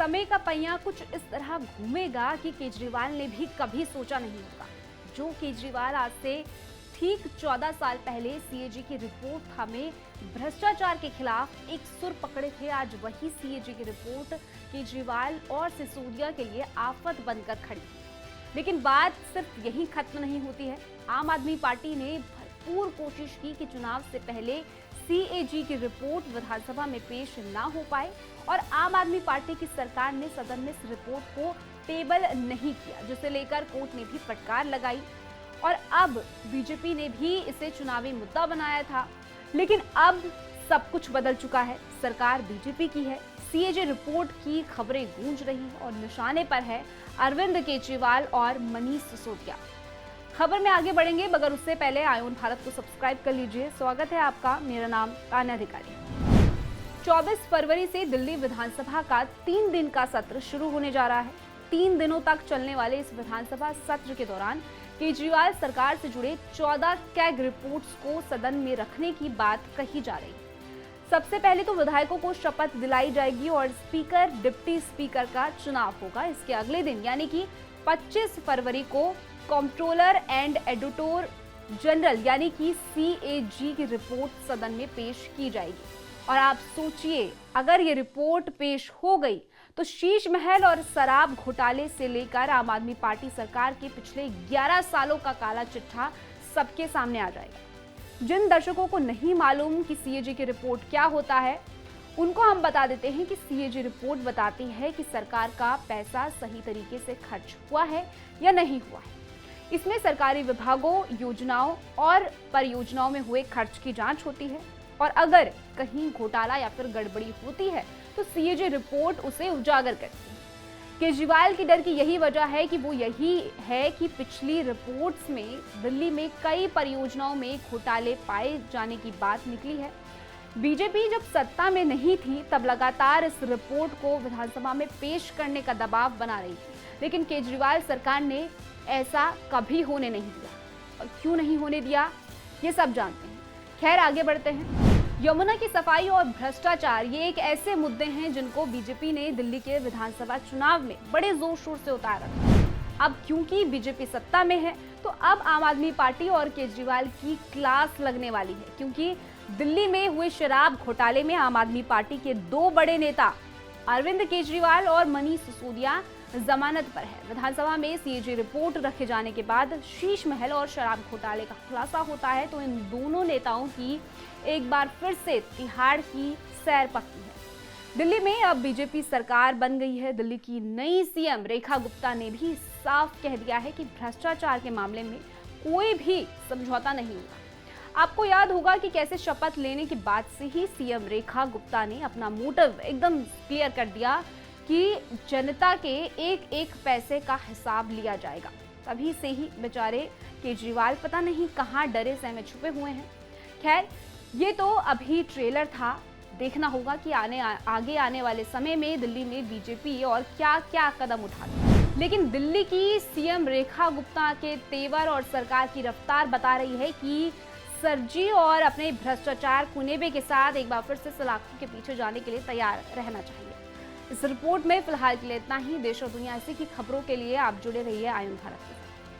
समय का पहिया कुछ इस तरह घूमेगा कि केजरीवाल ने भी कभी सोचा नहीं होगा। जो केजरीवाल आज से ठीक 14 साल पहले सीएजी की रिपोर्ट हमें भ्रष्टाचार के खिलाफ एक सुर पकड़े थे, आज वही सीएजी की रिपोर्ट केजरीवाल और सिसोदिया के लिए आफत बनकर खड़ी। लेकिन बात सिर्फ यही खत्म नहीं होती है। आम आदमी पार्टी ने भरपूर कोशिश की कि चुनाव से पहले सीएजी की रिपोर्ट विधानसभा में पेश ना हो पाए और आम आदमी पार्टी की सरकार ने सदन में इस रिपोर्ट को टेबल नहीं किया, जिसे लेकर कोर्ट ने भी फटकार लगाई और अब बीजेपी ने भी इसे चुनावी मुद्दा बनाया था। लेकिन अब सब कुछ बदल चुका है। सरकार बीजेपी की है। सीएजी रिपोर्ट की खबरें गूंज रही हैं और निशाने पर है अरविंद केजरीवाल और मनीष सिसोदिया। खबर में आगे बढ़ेंगे, मगर उससे पहले आयोन भारत को सब्सक्राइब कर लीजिए। स्वागत है आपका, मेरा नाम तान्या अधिकारी। 24 फरवरी से दिल्ली विधानसभा का 3 दिन का सत्र शुरू होने जा रहा है। 3 दिनों तक चलने वाले इस विधानसभा सत्र के दौरान केजरीवाल सरकार से जुड़े 14 कैग रिपोर्ट्स को सदन में रखने की बात कही जा रही है। सबसे पहले तो विधायकों को शपथ दिलाई जाएगी और स्पीकर, डिप्टी स्पीकर का चुनाव होगा। इसके अगले दिन यानी कि 25 फरवरी को कंट्रोलर एंड एडिटर जनरल यानी कि सीएजी की रिपोर्ट सदन में पेश की जाएगी। और आप सोचिए, अगर ये रिपोर्ट पेश हो गई तो शीश महल और शराब घोटाले से लेकर आम आदमी पार्टी सरकार के पिछले 11 सालों का काला चिट्ठा सबके सामने आ जाएगा। जिन दर्शकों को नहीं मालूम कि सीएजी की रिपोर्ट क्या होता है, उनको हम बता देते हैं कि सीएजी रिपोर्ट बताती है कि सरकार का पैसा सही तरीके से खर्च हुआ है या नहीं हुआ है। इसमें सरकारी विभागों, योजनाओं और परियोजनाओं में हुए खर्च की जांच होती है और अगर कहीं घोटाला या फिर गड़बड़ी होती है तो सीएजी रिपोर्ट उसे उजागर करती है। केजरीवाल की डर की यही वजह है कि वो यही है कि पिछली रिपोर्ट्स में दिल्ली में कई परियोजनाओं में घोटाले पाए जाने की बात निकली है। बीजेपी जब सत्ता में नहीं थी तब लगातार इस रिपोर्ट को विधानसभा में पेश करने का दबाव बना रही थी, लेकिन केजरीवाल सरकार ने ऐसा कभी होने नहीं दिया। और क्यों नहीं होने दिया, ये सब जानते हैं। खैर, आगे बढ़ते हैं। यमुना की सफाई और भ्रष्टाचार ये एक ऐसे मुद्दे हैं जिनको बीजेपी ने दिल्ली के विधानसभा चुनाव में बड़े जोर शोर से उतारा था। अब क्योंकि बीजेपी सत्ता में है तो अब आम आदमी पार्टी और केजरीवाल की क्लास लगने वाली है, क्योंकि दिल्ली में हुए शराब घोटाले में आम आदमी पार्टी के 2 बड़े नेता अरविंद केजरीवाल और मनीष सिसोदिया जमानत पर है। विधानसभा में सीएजी रिपोर्ट रखे जाने के बाद शीश महल और शराब घोटाले का खुलासा होता है तो इन दोनों नेताओं की एक बार फिर से तिहाड़ की सैर पक्की है। दिल्ली में अब बीजेपी सरकार बन गई है। दिल्ली की नई सीएम रेखा गुप्ता ने भी साफ कह दिया है कि भ्रष्टाचार के मामले में कोई भी समझौता नहीं होगा। आपको याद होगा कि कैसे शपथ लेने के बाद से ही सीएम रेखा गुप्ता ने अपना मोटिव एकदम क्लियर कर दिया कि जनता के एक एक पैसे का हिसाब लिया जाएगा। तभी से ही बेचारे केजरीवाल पता नहीं कहां डरे सहमे छुपे हुए हैं। खैर, ये तो अभी ट्रेलर था। देखना होगा कि आगे आने वाले समय में दिल्ली में बीजेपी और क्या क्या कदम उठाती है। लेकिन दिल्ली की सीएम रेखा गुप्ता के तेवर और सरकार की रफ्तार बता रही है कि सरजी और अपने भ्रष्टाचार कुनेबे के साथ एक बार फिर से सलाखों के पीछे जाने के लिए तैयार रहना चाहिए। इस रिपोर्ट में फिलहाल के लिए इतना ही। देश और दुनिया ऐसी की खबरों के लिए आप जुड़े रहिए आयोन भारत के साथ।